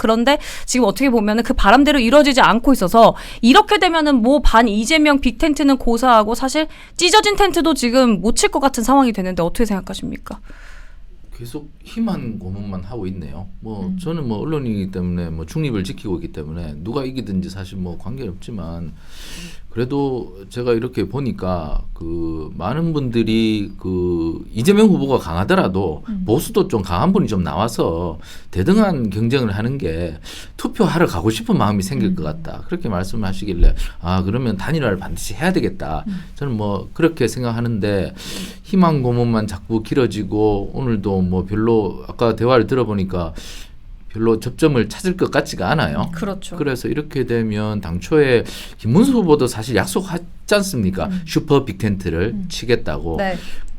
그런데 지금 어떻게 보면은 그 바람대로 이루어지지 않고 있어서 이렇게 되면은 뭐 반 이재명 빅텐트는 고사하고 사실 찢어진 텐트도 지금 못 칠 것 같은 상황이 되는데 어떻게 생각하십니까? 계속 희망 고문만 하고 있네요. 뭐 저는 뭐 언론이기 때문에 뭐 중립을 지키고 있기 때문에 누가 이기든지 사실 뭐 관계는 없지만 그래도 제가 이렇게 보니까 그 많은 분들이 그 이재명 후보가 강하더라도 보수도 좀 강한 분이 좀 나와서 대등한 경쟁을 하는 게 투표하러 가고 싶은 마음이 생길 것 같다. 그렇게 말씀하시길래 아 그러면 단일화를 반드시 해야 되겠다. 저는 뭐 그렇게 생각하는데 희망 고문만 자꾸 길어지고 오늘도 뭐 별로 아까 대화를 들어보니까 별로 접점을 찾을 것 같지가 않아요. 그렇죠. 그래서 이렇게 되면 당초에 김문수 후보도 사실 약속하지 않습니까? 슈퍼 빅텐트를 치겠다고. 네.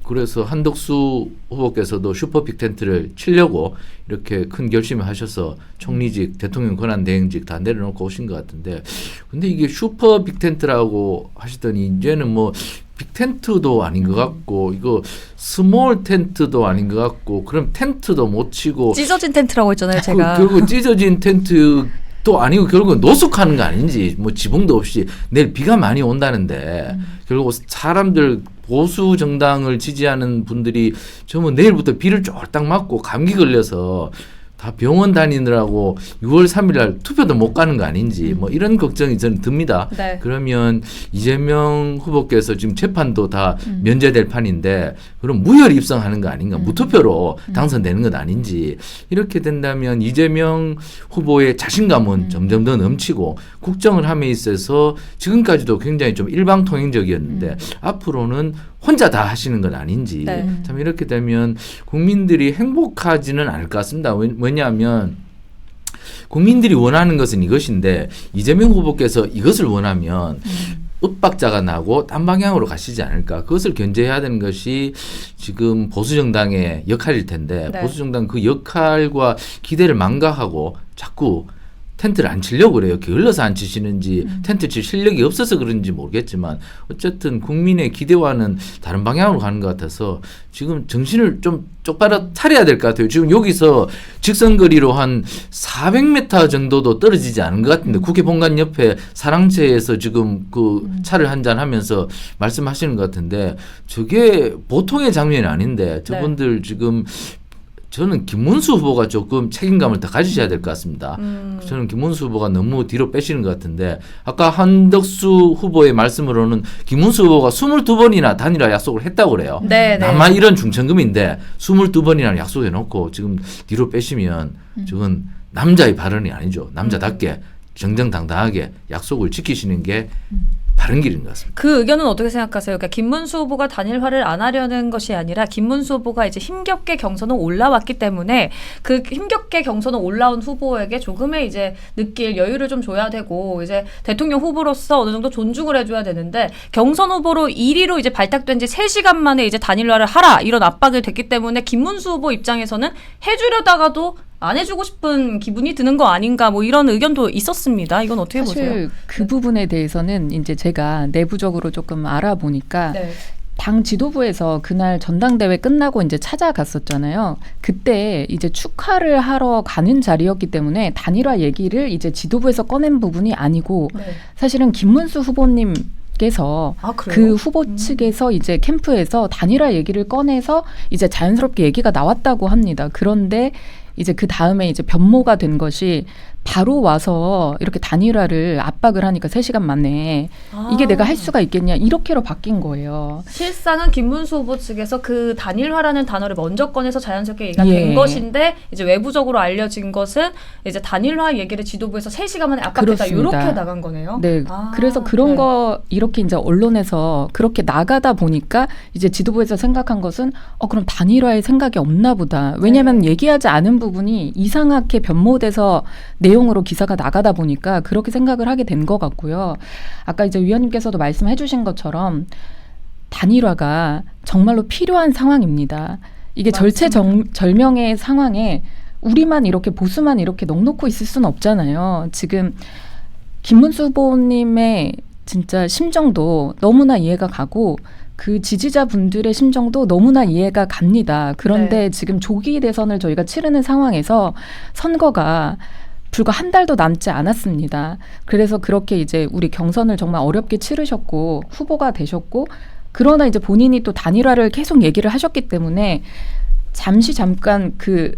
그래서 한덕수 후보께서도 슈퍼 빅텐트를 치려고 이렇게 큰 결심을 하셔서 총리직, 대통령 권한대행직 다 내려놓고 오신 것 같은데 근데 이게 슈퍼 빅텐트라고 하시더니 이제는 뭐 빅텐트도 아닌 것 같고 이거 스몰 텐트도 아닌 것 같고 그럼 텐트도 못 치고 찢어진 텐트라고 했잖아요, 제가. 결국 찢어진 텐트도 아니고 결국은 노숙하는 거 아닌지 뭐 지붕도 없이 내일 비가 많이 온다는데 결국 사람들 보수 정당을 지지하는 분들이 저뭐 내일부터 비를 쫄딱 맞고 감기 걸려서 다 병원 다니느라고 6월 3일 날 투표도 못 가는 거 아닌지 뭐 이런 걱정이 저는 듭니다. 네. 그러면 이재명 후보께서 지금 재판도 다 면제될 판인데 그럼 무혈 입성하는 거 아닌가 무투표로 당선되는 것 아닌지 이렇게 된다면 이재명 후보의 자신감은 점점 더 넘치고 국정을 함에 있어서 지금까지도 굉장히 좀 일방통행적이었는데 앞으로는 혼자 다 하시는 건 아닌지 네. 참 이렇게 되면 국민들이 행복하지는 않을 것 같습니다. 왜냐하면 국민들이 원하는 것은 이것인데 이재명 후보께서 이것을 원하면 엇박자가 나고 딴 방향으로 가시지 않을까. 그것을 견제해야 되는 것이 지금 보수정당의 역할일 텐데 네. 보수정당 그 역할과 기대를 망가하고 자꾸 텐트를 안 치려고 그래요. 게을러서 안 치시는지 텐트 칠 실력이 없어서 그런지 모르겠지만 어쨌든 국민의 기대와는 다른 방향으로 가는 것 같아서 지금 정신을 좀 똑바로 차려야 될 것 같아요. 지금 여기서 직선거리로 한 400m 정도도 떨어지지 않은 것 같은데 국회 본관 옆에 사랑채에서 지금 그 차를 한잔 하면서 말씀하시는 것 같은데 저게 보통의 장면이 아닌데 저분들 지금 저는 김문수 후보가 조금 책임감을 더 가지셔야 될 것 같습니다. 저는 김문수 후보가 너무 뒤로 빼시는 것 같은데 아까 한덕수 후보의 말씀으로는 김문수 후보가 22번이나 단일화 약속을 했다고 그래요. 네, 나만 이런 중천금인데 22번이나 약속해놓고 지금 뒤로 빼시면 저건 남자의 발언이 아니죠. 남자답게 정정당당하게 약속을 지키시는 게 바른 길인 것 같습니다. 그 의견은 어떻게 생각하세요? 그러니까 김문수 후보가 단일화를 안 하려는 것이 아니라 김문수 후보가 이제 힘겹게 경선을 올라왔기 때문에 그 힘겹게 경선을 올라온 후보에게 조금의 이제 느낄 여유를 좀 줘야 되고 이제 대통령 후보로서 어느 정도 존중을 해줘야 되는데 경선 후보로 1위로 이제 발탁된 지 3시간 만에 이제 단일화를 하라 이런 압박이 됐기 때문에 김문수 후보 입장에서는 해주려다가도 안 해주고 싶은 기분이 드는 거 아닌가 뭐 이런 의견도 있었습니다. 이건 어떻게 보세요? 사실 그 부분에 대해서는 이제 제가 내부적으로 조금 알아보니까 네. 당 지도부에서 그날 전당대회 끝나고 이제 찾아갔었잖아요. 그때 이제 축하를 하러 가는 자리였기 때문에 단일화 얘기를 이제 지도부에서 꺼낸 부분이 아니고 네. 사실은 김문수 후보님 께서 그 후보 측에서 이제 캠프에서 단일화 얘기를 꺼내서 이제 자연스럽게 얘기가 나왔다고 합니다. 그런데 이제 그 다음에 이제 변모가 된 것이 바로 와서 이렇게 단일화를 압박을 하니까 3시간 만에 이게 내가 할 수가 있겠냐 이렇게로 바뀐 거예요. 실상은 김문수 후보 측에서 그 단일화라는 단어를 먼저 꺼내서 자연스럽게 얘기가 된 것인데 이제 외부적으로 알려진 것은 이제 단일화 얘기를 지도부에서 3시간 만에 압박했다 이렇게 나간 거네요. 네, 그래서 그런 거 이렇게 이제 언론에서 그렇게 나가다 보니까 이제 지도부에서 생각한 것은 그럼 단일화의 생각이 없나 보다. 왜냐하면 얘기하지 않은 부분이 이상하게 변모돼서 내용으로 기사가 나가다 보니까 그렇게 생각을 하게 된 것 같고요. 아까 이제 위원님께서도 말씀해 주신 것처럼 단일화가 정말로 필요한 상황입니다. 이게 절체절명의 상황에 우리만 이렇게 보수만 이렇게 넋놓고 있을 수는 없잖아요. 지금 김문수 후보님의 진짜 심정도 너무나 이해가 가고 그 지지자분들의 심정도 너무나 이해가 갑니다. 그런데 지금 조기 대선을 저희가 치르는 상황에서 선거가 불과 한 달도 남지 않았습니다. 그래서 그렇게 이제 우리 경선을 정말 어렵게 치르셨고 후보가 되셨고 그러나 이제 본인이 또 단일화를 계속 얘기를 하셨기 때문에 잠깐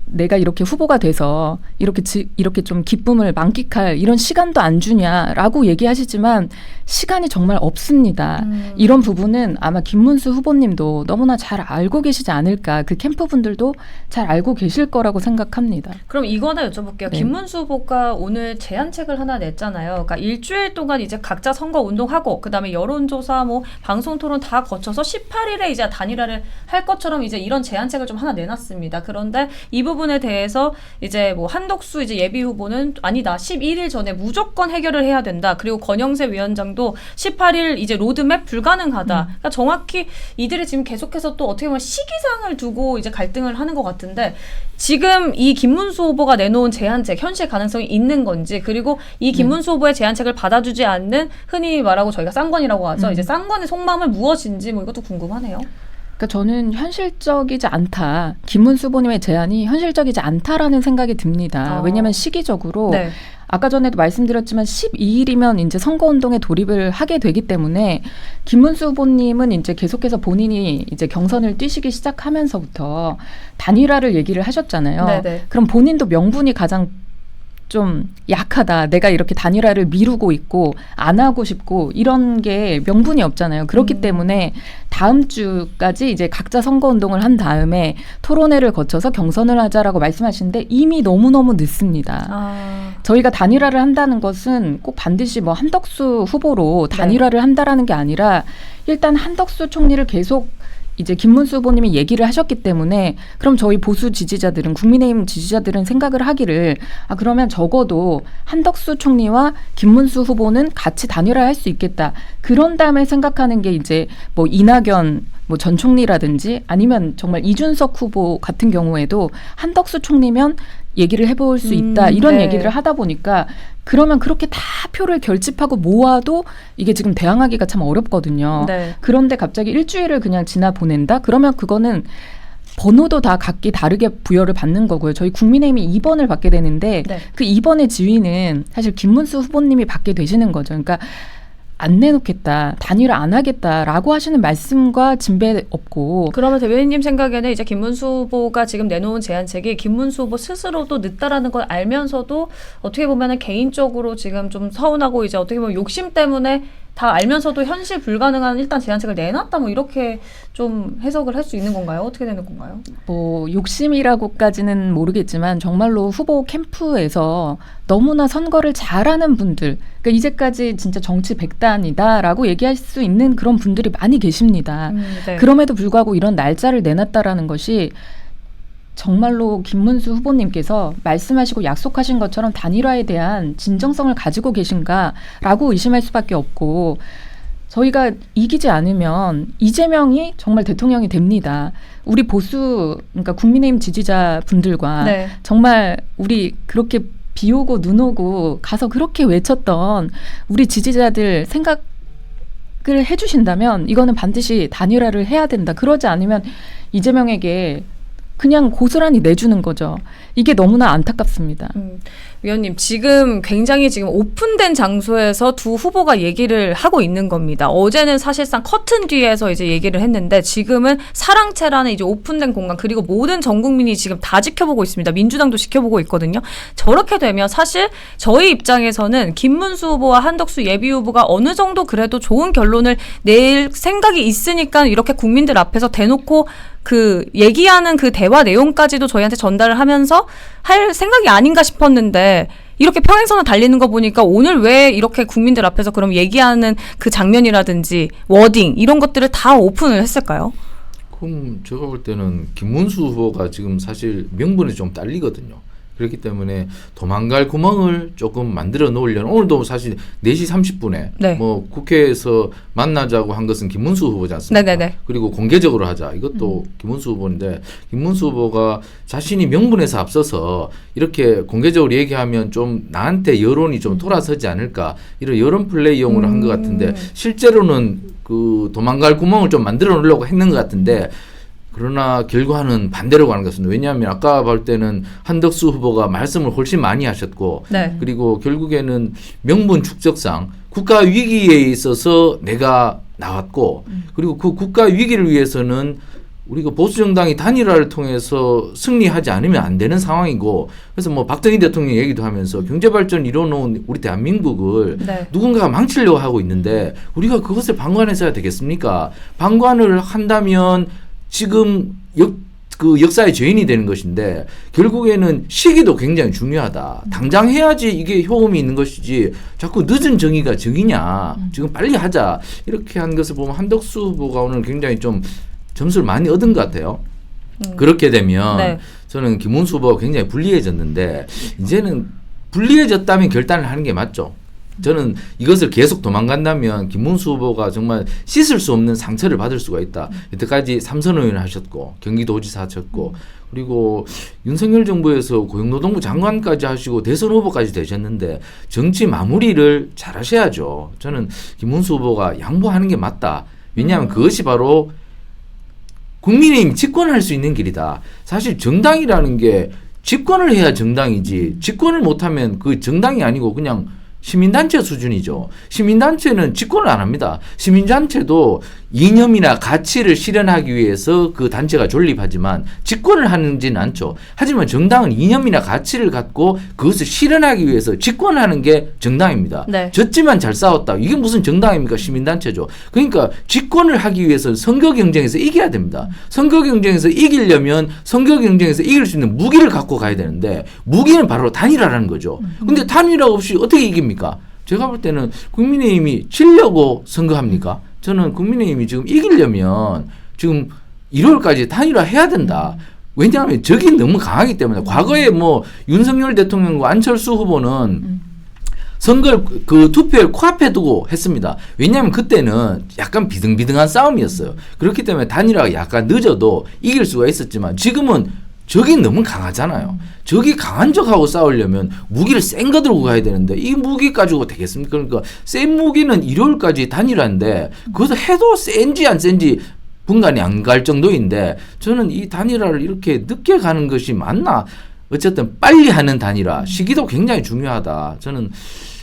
내가 이렇게 후보가 돼서 이렇게 좀 기쁨을 만끽할 이런 시간도 안 주냐라고 얘기하시지만 시간이 정말 없습니다. 이런 부분은 아마 김문수 후보님도 너무나 잘 알고 계시지 않을까. 그 캠프 분들도 잘 알고 계실 거라고 생각합니다. 그럼 이거 하나 여쭤볼게요. 네. 김문수 후보가 오늘 제안책을 하나 냈잖아요. 그러니까 일주일 동안 이제 각자 선거 운동하고 그다음에 여론조사 뭐 방송 토론 다 거쳐서 18일에 이제 단일화를 할 것처럼 이제 이런 제안책을 좀 하나 내놨습니다. 그런데 이 부분에 대해서 이제 뭐 한덕수 이제 예비 후보는 아니다. 11일 전에 무조건 해결을 해야 된다. 그리고 권영세 위원장도 18일 이제 로드맵 불가능하다. 그러니까 정확히 이들이 지금 계속해서 또 어떻게 보면 시기상을 두고 이제 갈등을 하는 것 같은데 지금 이 김문수 후보가 내놓은 제안책 현실 가능성이 있는 건지 그리고 이 김문수 후보의 제안책을 받아주지 않는 흔히 말하고 저희가 쌍권이라고 하죠. 이제 쌍권의 속마음은 무엇인지 뭐 이것도 궁금하네요. 그러니까 저는 현실적이지 않다. 김문수 후보님의 제안이 현실적이지 않다라는 생각이 듭니다. 왜냐하면 시기적으로 네. 아까 전에도 말씀드렸지만 12일이면 이제 선거운동에 돌입을 하게 되기 때문에 김문수 후보님은 이제 계속해서 본인이 이제 경선을 뛰시기 시작하면서부터 단일화를 얘기를 하셨잖아요. 네네. 그럼 본인도 명분이 가장 좀 약하다. 내가 이렇게 단일화를 미루고 있고 안 하고 싶고 이런 게 명분이 없잖아요. 그렇기 때문에 다음 주까지 이제 각자 선거운동을 한 다음에 토론회를 거쳐서 경선을 하자라고 말씀하시는데 이미 너무너무 늦습니다. 저희가 단일화를 한다는 것은 꼭 반드시 뭐 한덕수 후보로 단일화를 한다라는 게 아니라 일단 한덕수 총리를 계속 이제 김문수 후보님이 얘기를 하셨기 때문에 그럼 저희 보수 지지자들은 국민의힘 지지자들은 생각을 하기를 그러면 적어도 한덕수 총리와 김문수 후보는 같이 단일화할 수 있겠다. 그런 다음에 생각하는 게 이제 뭐 이낙연 뭐 전 총리라든지 아니면 정말 이준석 후보 같은 경우에도 한덕수 총리면 얘기를 해볼 수 있다. 이런 네. 얘기를 하다 보니까 그러면 그렇게 다 표를 결집하고 모아도 이게 지금 대항하기가 참 어렵거든요. 네. 그런데 갑자기 일주일을 그냥 지나 보낸다? 그러면 그거는 번호도 다 각기 다르게 부여를 받는 거고요. 저희 국민의힘이 2번을 받게 되는데 네. 그 2번의 지위는 사실 김문수 후보님이 받게 되시는 거죠. 그러니까 안 내놓겠다, 단일화 안 하겠다라고 하시는 말씀과 진배 없고. 그러면 대변인님 생각에는 이제 김문수 후보가 지금 내놓은 제안책이 김문수 후보 스스로도 늦다라는 걸 알면서도 어떻게 보면은 개인적으로 지금 좀 서운하고 이제 어떻게 보면 욕심 때문에 다 알면서도 현실 불가능한 일단 제안책을 내놨다 뭐 이렇게 좀 해석을 할 수 있는 건가요? 어떻게 되는 건가요? 뭐 욕심이라고까지는 모르겠지만 정말로 후보 캠프에서 너무나 선거를 잘하는 분들, 그러니까 이제까지 진짜 정치 백단이다라고 얘기할 수 있는 그런 분들이 많이 계십니다. 네. 그럼에도 불구하고 이런 날짜를 내놨다라는 것이 정말로 김문수 후보님께서 말씀하시고 약속하신 것처럼 단일화에 대한 진정성을 가지고 계신가라고 의심할 수밖에 없고 저희가 이기지 않으면 이재명이 정말 대통령이 됩니다. 우리 보수 그러니까 국민의힘 지지자분들과 네. 정말 우리 그렇게 비 오고 눈 오고 가서 그렇게 외쳤던 우리 지지자들 생각을 해주신다면 이거는 반드시 단일화를 해야 된다. 그러지 않으면 이재명에게 그냥 고스란히 내주는 거죠. 이게 너무나 안타깝습니다. 위원님 지금 굉장히 지금 오픈된 장소에서 두 후보가 얘기를 하고 있는 겁니다. 어제는 사실상 커튼 뒤에서 이제 얘기를 했는데 지금은 사랑채라는 이제 오픈된 공간 그리고 모든 전 국민이 지금 다 지켜보고 있습니다. 민주당도 지켜보고 있거든요. 저렇게 되면 사실 저희 입장에서는 김문수 후보와 한덕수 예비 후보가 어느 정도 그래도 좋은 결론을 낼 생각이 있으니까 이렇게 국민들 앞에서 대놓고 그 얘기하는 그 대화 내용까지도 저희한테 전달을 하면서 할 생각이 아닌가 싶었는데 이렇게 평행선을 달리는 거 보니까 오늘 왜 이렇게 국민들 앞에서 그럼 얘기하는 그 장면이라든지 워딩 이런 것들을 다 오픈을 했을까요? 그럼 제가 볼 때는 김문수 후보가 지금 사실 명분이 좀 딸리거든요. 그렇기 때문에 도망갈 구멍을 조금 만들어 놓으려는 오늘도 사실 4시 30분에 네. 뭐 국회에서 만나자고 한 것은 김문수 후보지 않습니까? 네네네. 그리고 공개적으로 하자. 이것도 김문수 후보인데 김문수 후보가 자신이 명분에서 앞서서 이렇게 공개적으로 얘기하면 좀 나한테 여론이 좀 돌아서지 않을까 이런 여론 플레이용으로 한 것 같은데 실제로는 그 도망갈 구멍을 좀 만들어 놓으려고 했는 것 같은데 그러나 결과는 반대로 가는 것 같습니다. 왜냐하면 아까 볼 때는 한덕수 후보가 말씀을 훨씬 많이 하셨고 네. 그리고 결국에는 명분 축적상 국가 위기에 있어서 내가 나왔고 그리고 그 국가 위기를 위해서는 우리가 보수 정당이 단일화를 통해서 승리하지 않으면 안 되는 상황이고 그래서 뭐 박정희 대통령 얘기도 하면서 경제 발전 이뤄놓은 우리 대한민국을 네. 누군가가 망치려고 하고 있는데 우리가 그것을 방관해서야 되겠습니까? 방관을 한다면 지금 그 역사의 죄인이 되는 것인데 결국에는 시기도 굉장히 중요하다. 당장 해야지 이게 효험이 있는 것이지 자꾸 늦은 정의가 정의냐. 지금 빨리 하자. 이렇게 한 것을 보면 한덕수 후보가 오늘 굉장히 좀 점수를 많이 얻은 것 같아요. 그렇게 되면 네. 저는 김문수 후보가 굉장히 불리해졌는데 이제는 불리해졌다면 결단을 하는 게 맞죠. 저는 이것을 계속 도망간다면 김문수 후보가 정말 씻을 수 없는 상처를 받을 수가 있다. 이때까지 삼선 의원을 하셨고 경기도지사 하셨고 그리고 윤석열 정부에서 고용노동부 장관까지 하시고 대선 후보까지 되셨는데 정치 마무리를 잘 하셔야죠. 저는 김문수 후보가 양보하는 게 맞다. 왜냐하면 그것이 바로 국민의힘이 집권할 수 있는 길이다. 사실 정당이라는 게 집권을 해야 정당이지 집권을 못하면 그 정당이 아니고 그냥 시민단체 수준이죠. 시민단체는 집권을 안 합니다. 시민단체도 이념이나 가치를 실현하기 위해서 그 단체가 존립하지만 집권을 하는지는 않죠. 하지만 정당은 이념이나 가치를 갖고 그것을 실현하기 위해서 집권하는 게 정당입니다. 네. 졌지만 잘 싸웠다. 이게 무슨 정당입니까? 시민단체죠. 그러니까 집권을 하기 위해서 선거 경쟁에서 이겨야 됩니다. 선거 경쟁에서 이기려면 선거 경쟁에서 이길 수 있는 무기를 갖고 가야 되는데 무기는 바로 단일화라는 거죠. 근데 단일화 없이 어떻게 이깁니까? 제가 볼 때는 국민의힘이 지려고 선거합니까? 저는 국민의힘이 지금 이기려면 지금 1월까지 단일화 해야 된다. 왜냐하면 적이 너무 강하기 때문에 과거에 뭐 윤석열 대통령과 안철수 후보는 선거를 그 투표를 코앞에 두고 했습니다. 왜냐하면 그때는 약간 비등비등한 싸움이었어요. 그렇기 때문에 단일화가 약간 늦어도 이길 수가 있었지만 지금은 적이 너무 강하잖아요. 적이 강한 적하고 싸우려면 무기를 센 거 들고 가야 되는데 이 무기 가지고 되겠습니까? 그러니까 센 무기는 1월까지 단일화인데 그것을 해도 센지 안 센지 분간이 안 갈 정도인데 저는 이 단일화를 이렇게 늦게 가는 것이 맞나? 어쨌든 빨리 하는 단일화 시기도 굉장히 중요하다. 저는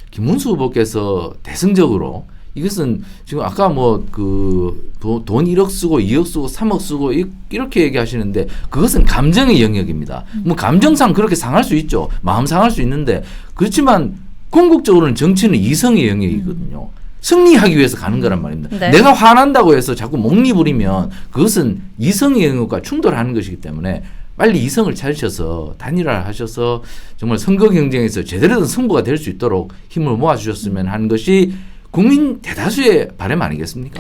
김문수 후보께서 대승적으로 이것은 지금 아까 뭐 그 돈 1억 쓰고 2억 쓰고 3억 쓰고 이렇게 얘기하시는데 그것은 감정의 영역입니다. 뭐 감정상 그렇게 상할 수 있죠. 마음 상할 수 있는데 그렇지만 궁극적으로는 정치는 이성의 영역이거든요. 승리하기 위해서 가는 거란 말입니다. 네. 내가 화난다고 해서 자꾸 목리 부리면 그것은 이성의 영역과 충돌하는 것이기 때문에 빨리 이성을 찾으셔서 단일화를 하셔서 정말 선거 경쟁에서 제대로 된 승부가 될 수 있도록 힘을 모아주셨으면 하는 것이 국민 대다수의 바람 아니겠습니까?